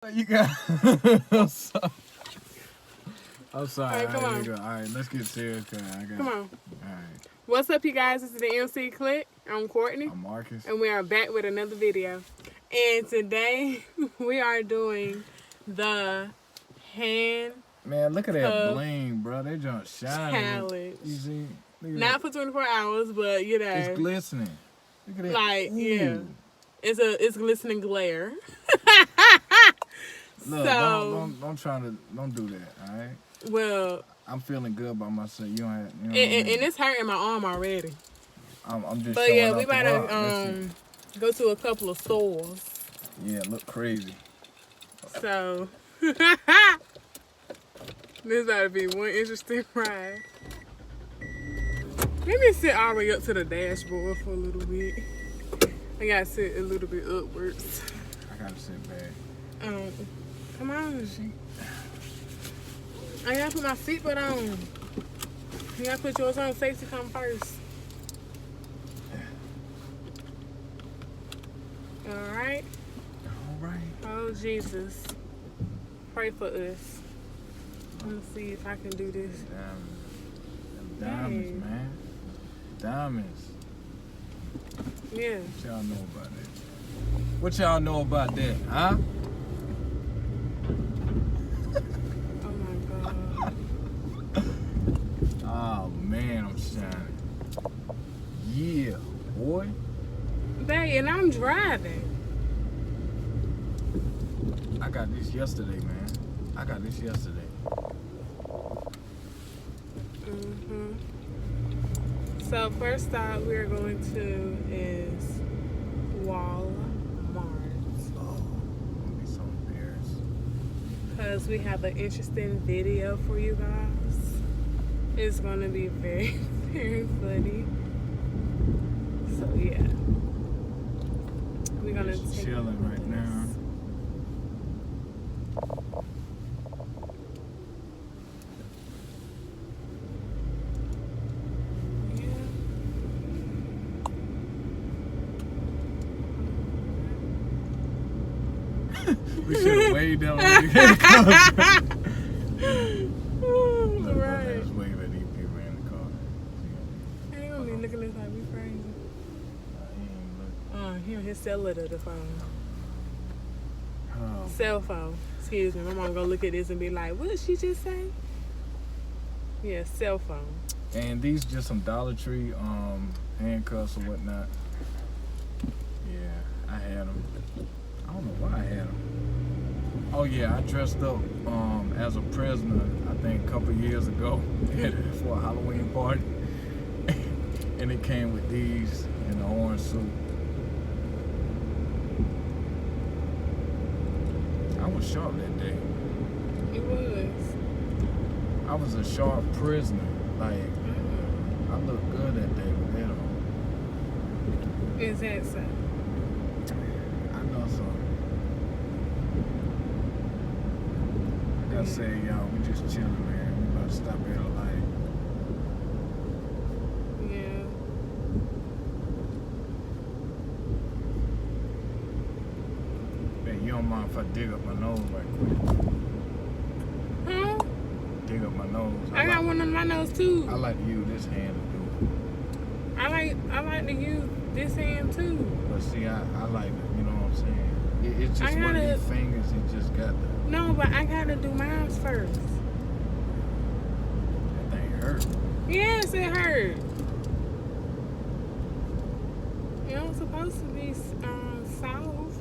You got. I'm sorry. I'm sorry. All right, come on. All right, let's get serious. Come on. All right. What's up, you guys? This is the MC Click. I'm Courtney. I'm Marcus. And we are back with another video. And today, we are doing the hand Man, look at that bling, bro. They just shining. challenge. You see? Not for 24 hours, but you know. It's glistening. Look at that. Like, yeah. It's glistening glare. Look, So, don't do that, all right? well, I'm feeling good by myself. You don't have, you know and it's hurting my arm already. I'm just But showing yeah, up we the better rock. go to a couple of stores. Yeah, look crazy. So this ought to be one interesting ride. Let me sit all the way up to the dashboard for a little bit. I gotta sit a little bit upwards. I gotta sit back. Come on. I gotta put my seatbelt on. You gotta put yours on. Safety come first. All right. All right. Oh, Jesus. Pray for us. Let me see if I can do this. Diamonds, man. Diamonds. Yeah. What y'all know about that? What y'all know about that, huh? Oh, my God. Oh, man, I'm shining. Yeah, boy. Babe, and I'm driving. I got this yesterday, man. I got this yesterday. So first stop we're going to is Walmart. Oh, be so embarrassed. Because we have an interesting video for you guys. It's going to be very, very funny. So yeah. We're going to Just take chilling right now. We should have waved down when you came close. Look, Right. let's wave at these people in the car. I ain't gonna be looking at like we crazy. He ain't look. He on his cellular, the phone. Oh, Cell phone. Excuse me. My mom gonna look at this and be like, what did she just say? Yeah, cell phone. and these just some Dollar Tree handcuffs or whatnot. Yeah, I had them. I don't know why I had them. Oh yeah, I dressed up as a prisoner, I think a couple years ago for a Halloween party. And it came with these in the orange suit. I was sharp that day. It was. I was a sharp prisoner. Like, I looked good that day with that on. Is that so? I know so. Like I said, y'all, we just chilling, man. We about to stop at a light. Yeah. Man, you don't mind if I dig up my nose right quick? Huh? Dig up my nose. I got one on my nose too. I like to use this hand to do it. I like to use this hand too. But see, I like it, you know what I'm saying? It's just one of these fingers, it just got the... No, but I gotta do mine first. That thing hurt. Yes, it hurt. You know, it's supposed to be soft.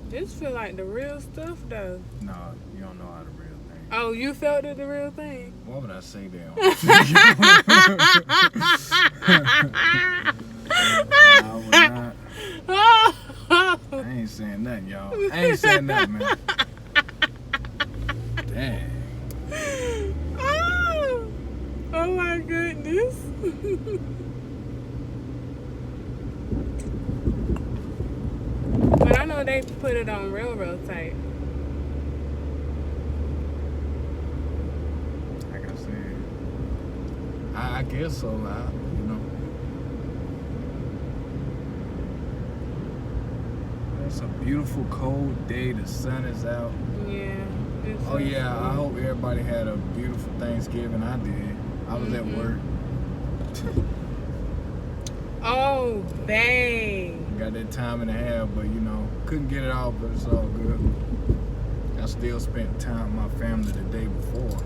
This feel like the real stuff though. No, you don't know how the real thing. Oh, you felt it the real thing? Why would I say that? I would not. I ain't saying nothing, y'all. I ain't saying nothing, man. Dang. Oh my goodness. But I know they put it on real tight. Like I said, I guess so. You know. It's a beautiful cold day. The sun is out. Yeah. Oh yeah, I hope everybody had a beautiful Thanksgiving. I did. I was at work. Oh, babe. Got that time and a half, but you know, couldn't get it all, but it's all good. I still spent time with my family the day before.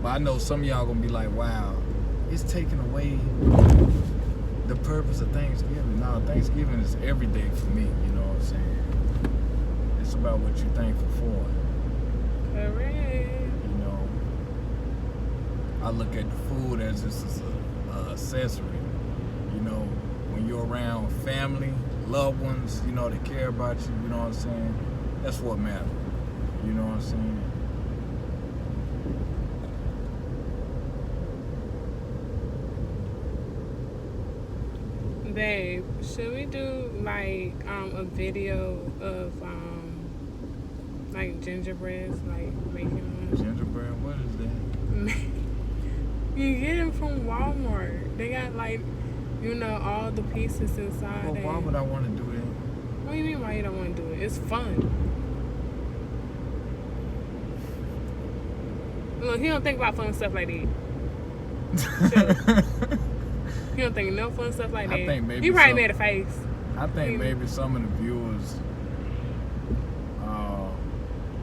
But I know some of y'all gonna be like, wow, it's taking away the purpose of Thanksgiving. No, Thanksgiving is every day for me, you know what I'm saying? It's about what you're thankful for. Correct. You know, I look at the food as just as a accessory. You know, when you're around family, loved ones, you know, that care about you, you know what I'm saying? That's what matters. You know what I'm saying? Babe, should we do like a video of like gingerbreads, like making them? Gingerbread, what is that? You get them from Walmart. They got like, you know, all the pieces inside. Well, why would I want to do that? What do you mean why you don't want to do it? It's fun. Look, he don't think about fun stuff like that. He don't think no fun stuff like that. I think maybe he probably made a face. I think maybe some of the viewers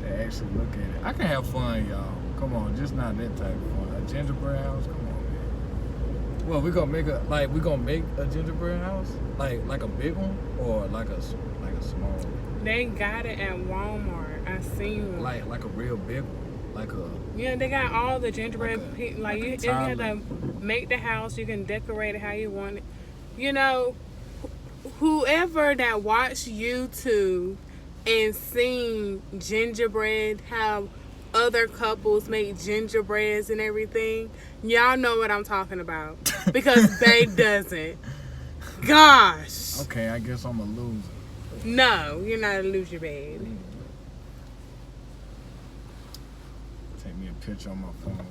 that actually look at it. I can have fun, y'all. Come on, just not that type of fun. A gingerbread house, come on, man. Well, we gonna make a gingerbread house, like a big one, or like a small one. They got it at Walmart. I seen one. Like a real big one. Yeah, they got all the gingerbread. You have to make the house. You can decorate it how you want it. You know, whoever that watched YouTube and seen gingerbread, how other couples make gingerbreads and everything, y'all know what I'm talking about because Babe doesn't. Gosh. Okay, I guess I'm a loser. No, you're not a loser, babe. Take me a picture on my phone.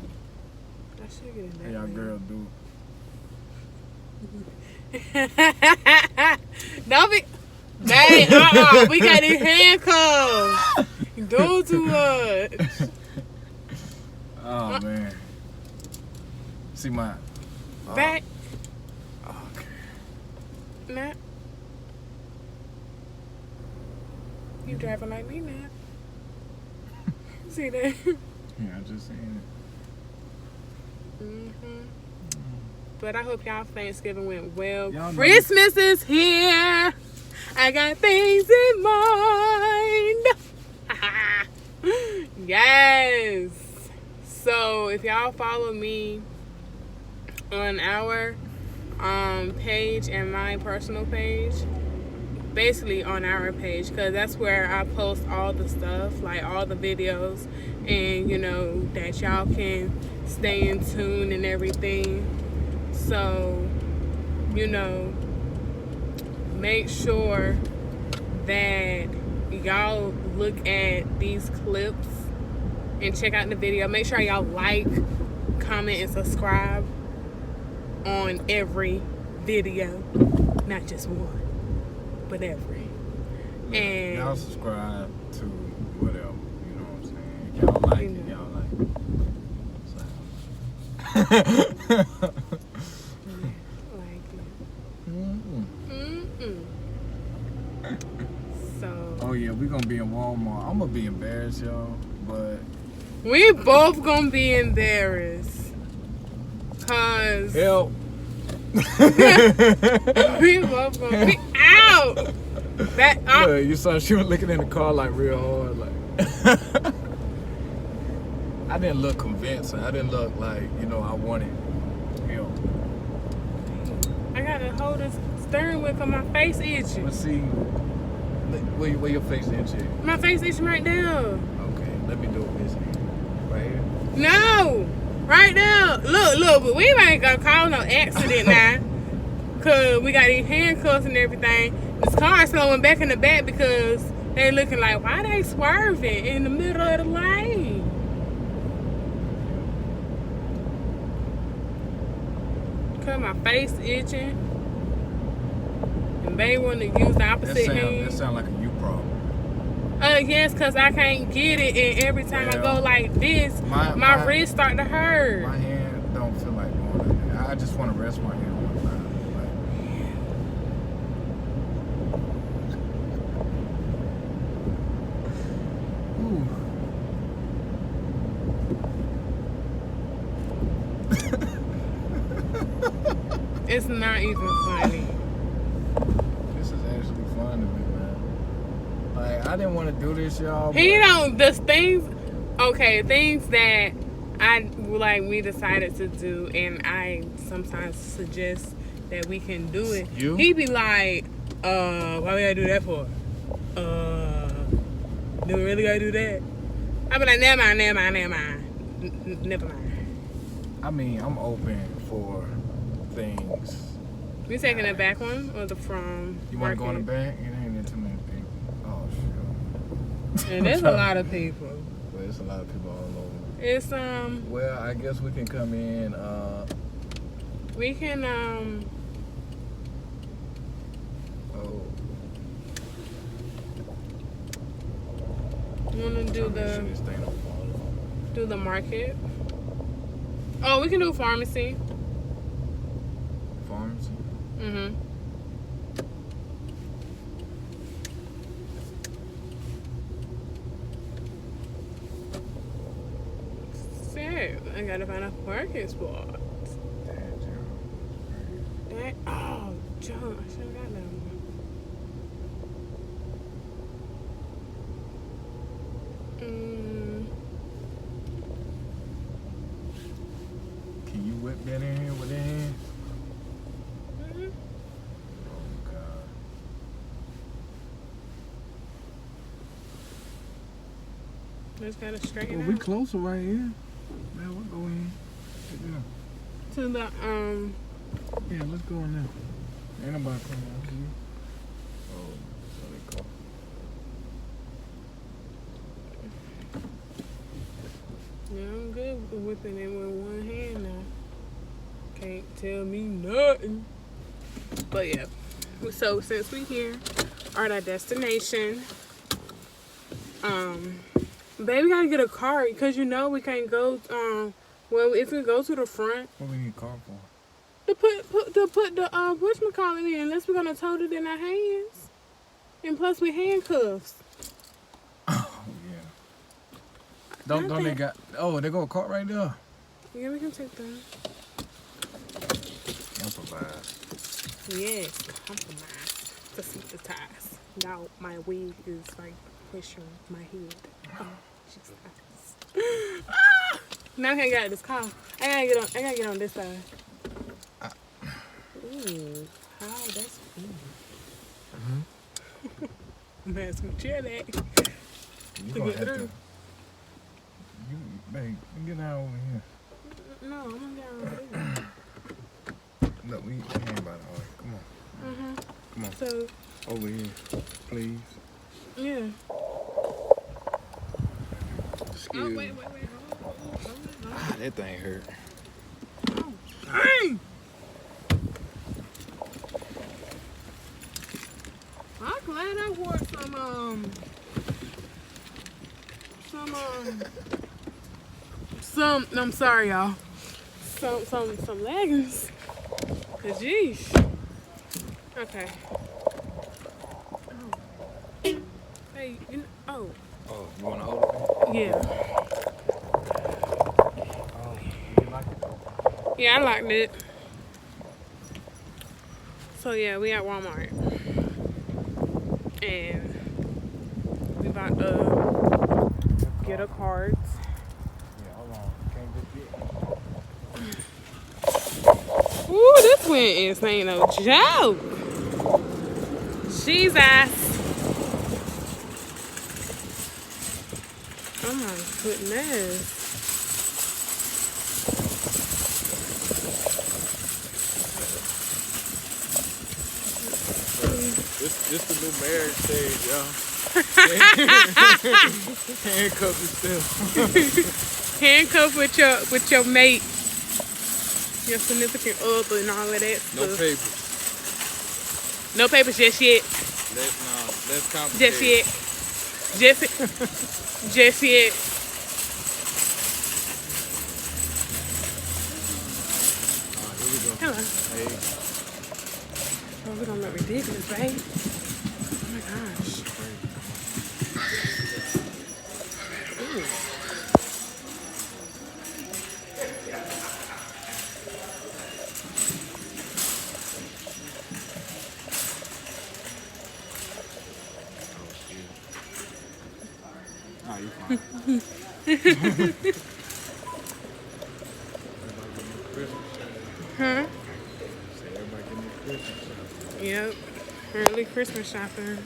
I should get in Hey, y'all girl do. Don't be. Hey, we got these handcuffs. Don't too much. Oh man. See my. Back. Okay. Nah. You driving like me now. See that? Yeah, I just seen it. But I hope y'all Thanksgiving went well. Y'all know Christmas is here. I got things in mind. Yes. So if y'all follow me on our page and my personal page, basically on our page, because that's where I post all the stuff, like all the videos, and you know that y'all can stay in tune and everything. So, you know, make sure that y'all look at these clips and check out the video. Make sure y'all like, comment, and subscribe on every video, not just one, but every. Yeah, And y'all subscribe to whatever, you know what I'm saying? If y'all like it, y'all like it. So. So Oh yeah, we gonna be in Walmart. I'm gonna be embarrassed, y'all, but we both gonna be embarrassed, cause help. we both gonna be out. That Look, you saw she was looking in the car like real hard, like. I didn't look convincing. I didn't look like, you know, I wanted help. I gotta hold this steering wheel cause my face itching. Let's see. Where your face itching? My face itching right now. Okay, let me do it this hand. Right here. No, right now. Look, but we ain't gonna cause no accident now. Cause we got these handcuffs and everything. This car slowing back in the back because they looking like, why they swerving in the middle of the lane? Cause my face itching. And They want to use the That opposite hand. sound like a you problem. Yes, because I can't get it, and every time I go like this, my wrist start to hurt. My hand don't feel like going like that. I just want to rest my hand on my side. It's not even funny. This is actually fun to me, man. Like, I didn't want to do this, y'all. Things that we decided to do, and I sometimes suggest that we can do it. He be like, why we gotta do that for? Do we really gotta do that? I be like, never mind. I mean, I'm open for things. You taking the back one or the from? You want to go in the back? It ain't that too many people. Oh, shit. And there's a lot of people. Well, there's a lot of people all over. It's Well, I guess we can come in. We can Oh. You wanna do the market? Oh, we can do pharmacy. Pharmacy? Mm-hmm. Shit, I gotta find a parking spot. Oh, John, I should have got that one. Can you whip that in here with that hand? Mm-hmm. Oh, God. Just gotta straighten Well, out. we closer right here. Man, we'll go in. Yeah. To the Yeah, let's go in there. Ain't nobody coming out here. Oh, so they call. Yeah, I'm good with whipping it with one hand now. Can't tell me nothing. But yeah. So since we here are at our destination, baby, we gotta get a car because you know we can't go. Well, if we go to the front, What we need a car for? to put the whatchamacallit in, unless we're gonna tote it in our hands, and plus we handcuffs. Oh yeah. Don't they got? Oh, they got a cart right there. Yeah, we can take that. Improvise. Yes, compromise to synthesize. Now my wig is like pushing my head. Oh, Jesus. Now I can't get out of this car. I gotta get on this side. Ooh, how that's cool. That's some chill that. You gonna have to. You, babe, get out over here. No, I'm gonna get on this. Look, we ain't about it. All right, come on. Come on. So, Over here, please. yeah. Excuse me. Wait. Hold on. That thing hurt. Oh, dang! I'm glad I wore some I'm sorry, y'all. Some leggings. Cause geez. Okay. Oh. Hey, Oh, you wanna hold it? yeah. Oh, you like it? Yeah, I liked it. So yeah, we at Walmart. And we about to get a card. Yeah, hold on. Can't just get. Ooh, this one is ain't no joke. Jesus. Oh my goodness. This the new marriage stage, y'all. Handcuff yourself. Handcuff with your mate, your significant other, and all of that No stuff. papers. No papers just yet. Let's complicate. Just yet. Just yet. Here we go. Hello. Hey. Oh, we're gonna look ridiculous, right? Oh my gosh. Ooh. Oh, you fine. Huh? Say everybody getting their Christmas. Yep. Early Christmas shopping.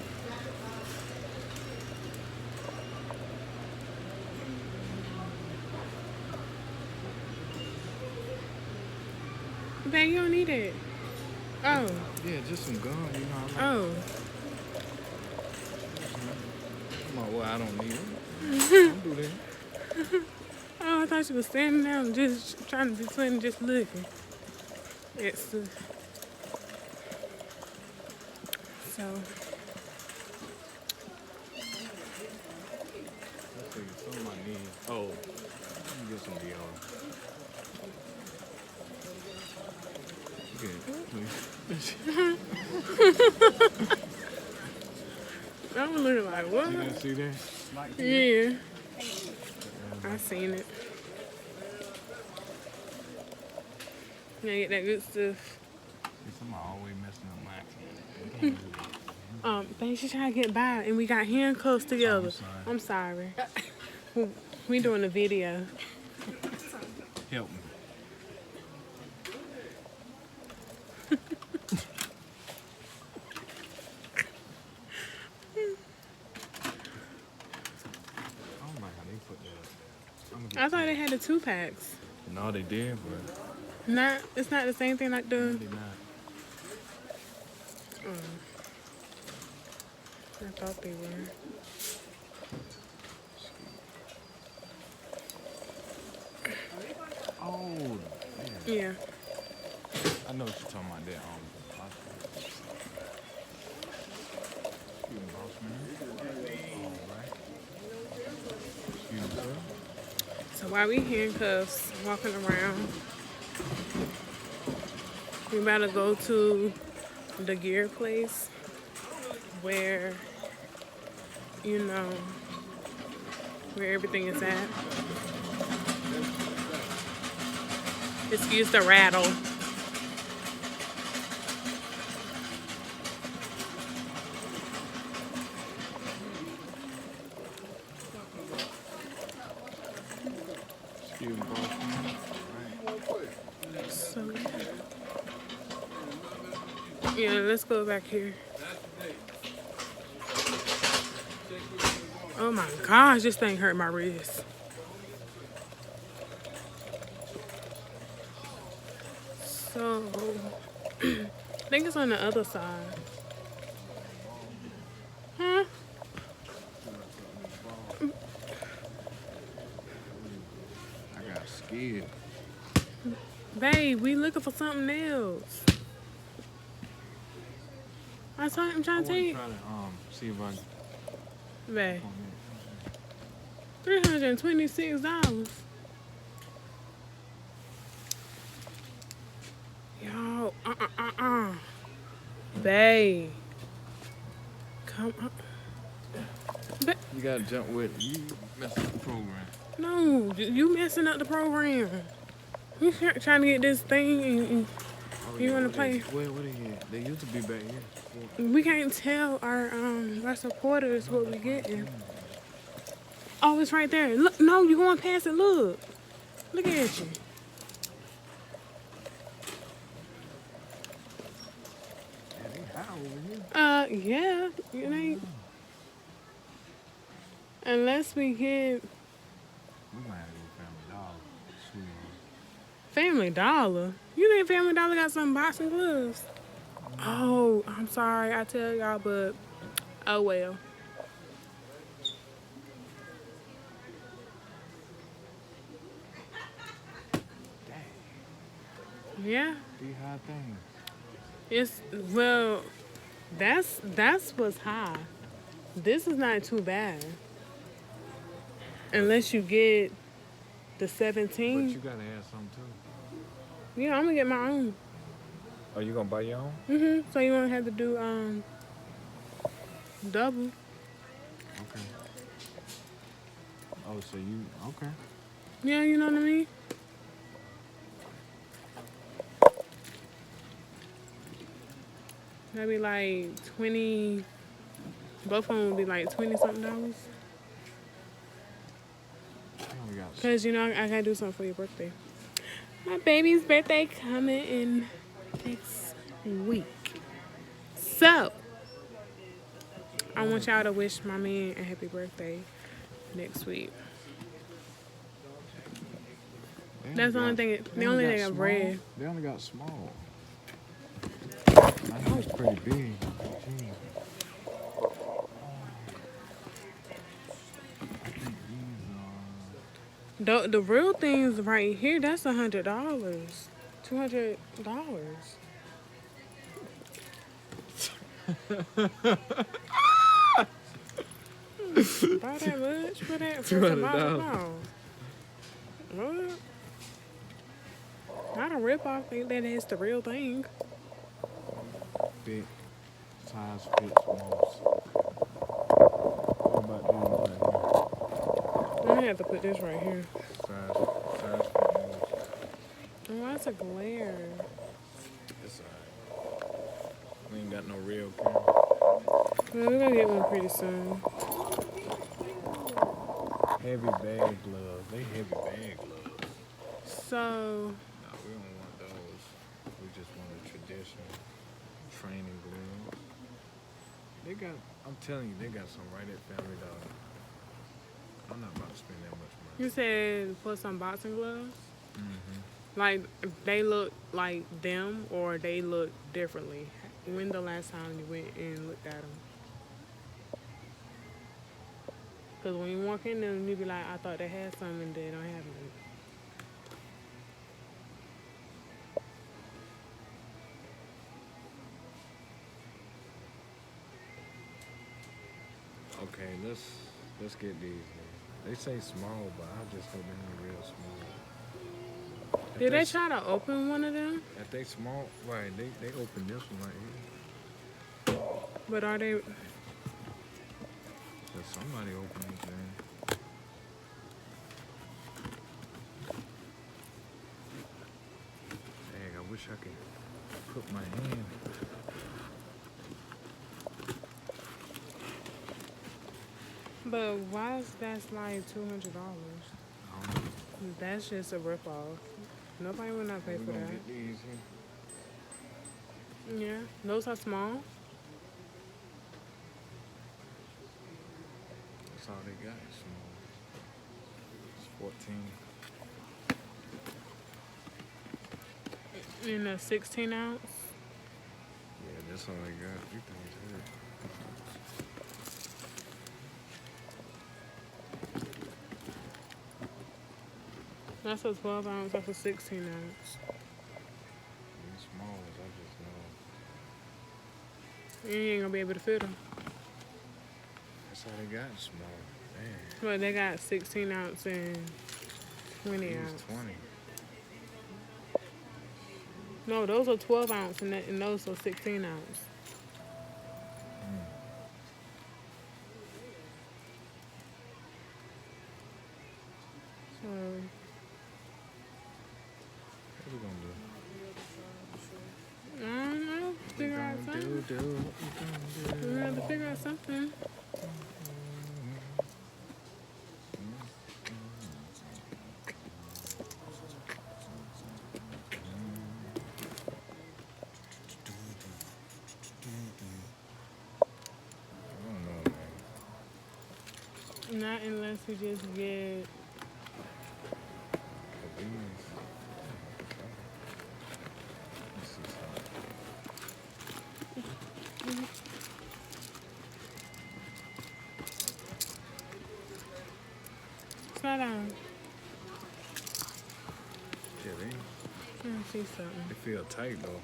Babe, you don't need it. Oh. Yeah, just some gum, you know. Oh. Come on, well, I don't need it. Don't do that. Oh, I thought you was standing there and just trying to be funny and just looking. It's so. Let's see, some of my knees. Oh, let me get some deodorant. I'm looking like, what? You didn't see that? Yeah. I seen it. Yeah, get that good stuff. Somebody always messing up my accent. Babe, she trying to get by and we got handcuffs together. I'm sorry. We doing a video. Help me. I thought they had the 2-packs. No, they did, but It's not the same thing like the. they not. I thought they were. Oh, Yeah. I know what you're talking about there. Excuse me, boss man. All right. Excuse me, sir. So while we handcuffs, walking around, we about to go to the gear place where, you know, where everything is at. Excuse the rattle. Excuse me, boss man. So, yeah, let's go back here. Oh my gosh, this thing hurt my wrist. So, I think it's on the other side. Huh? I got scared. Babe, we looking for something else. I'm trying to tell you. trying to see if I can. Babe, $326. Yo, Babe. Come on. You gotta jump with it. You messing up the program. No, you messing up the program. We trying to get this thing and you want to play. What are here? They used to be back here. We can't tell our supporters what we getting. Oh, it's right there. Look, no, you going past it. Look at you. Yeah, they high over here. Yeah, it ain't. Unless we get We might have to go Family Dollar. Sweet. Family Dollar. You think Family Dollar got some boxing gloves? Oh, I'm sorry. I tell y'all, but oh well. Yeah. These high things. It's, well, That's what's high. This is not too bad. Unless you get the But 17. you gotta add something too. Yeah, I'm gonna get my own. Oh, you gonna buy your own? So you won't have to do double. Okay. Oh, so you okay? Yeah, you know what I mean? That'd be like 20. Both of them would be like 20 something dollars. You only got Cause you know I gotta do something for your birthday. My baby's birthday coming in next week. So I want y'all to wish my man a happy birthday next week. That's the only thing. The only thing I've read. They only got small. I know it's pretty big. Gee. I think these are. The real things right here. That's $100. $200. Buy that much for that for some $200. What? Not a ripoff. Think that is the real thing. Big size fits most. What about these right here? I'm gonna have to put this right here. Size fit most. Oh, that's a glare. It's alright. We ain't got no real camera. Well, we're gonna get one pretty soon. Heavy bag gloves. They heavy bag gloves. So No, we don't want those. We just want a traditional training gloves. They got, I'm telling you, they got some right at Family Dollar. I'm not about to spend that much money. you said put some boxing gloves. Mm-hmm. Like they look like them or they look differently. When the last time you went and looked at them? Because when you walk in them, you be like, I thought they had some and they don't have none. Okay, let's get these. Then. They say small, but I just hope they're not real small. If Did they try to open one of them? If they small, right? They open this one right here. But are they? So somebody opened this thing. Dang, I wish I could put my hand. But why is that like $200? I don't know. That's just a ripoff. Nobody would not pay We for gonna that. get these here. Yeah, those are small. That's all they got. It's small. It's 14. In a 16 ounce. Yeah, that's all they got. You things hurt. That's a 12 ounce. That's a 16 ounce. These smalls, I just know. You ain't gonna be able to fit them. That's all they got. Small. Man. But they got 16 ounce and 20 These ounce. 20. No, those are 12 ounce and those are 16 ounce. So What we gonna do? I don't know. Figure out What we something. gonna do? What we We gonna have do? to figure out something. I don't know, man. Not unless we just get. But these. Let's see something. Slow down. Yeah, Let me see something. they feel tight though.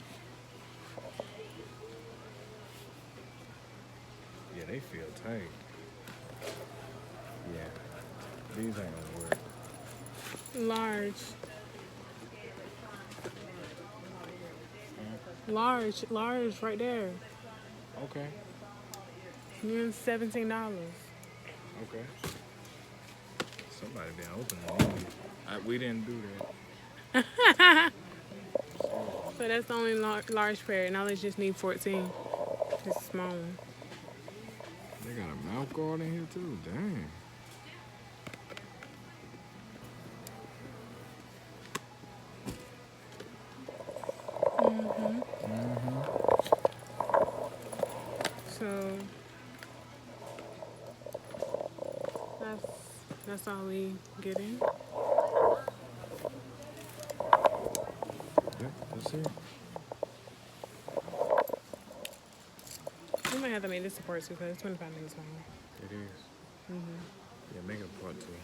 feel tight. Yeah. These ain't gonna work. Large. Large right there. Okay. You're $17. Okay. Somebody been opening these. We didn't do that. So that's the only large pair. Now they just need 14. It's small one. They got a mouth guard in here too. Dang. So that's all we getting. Yeah, that's it. We might have to make this a part two because it's 25 minutes long. It is. Yeah, make it a part two.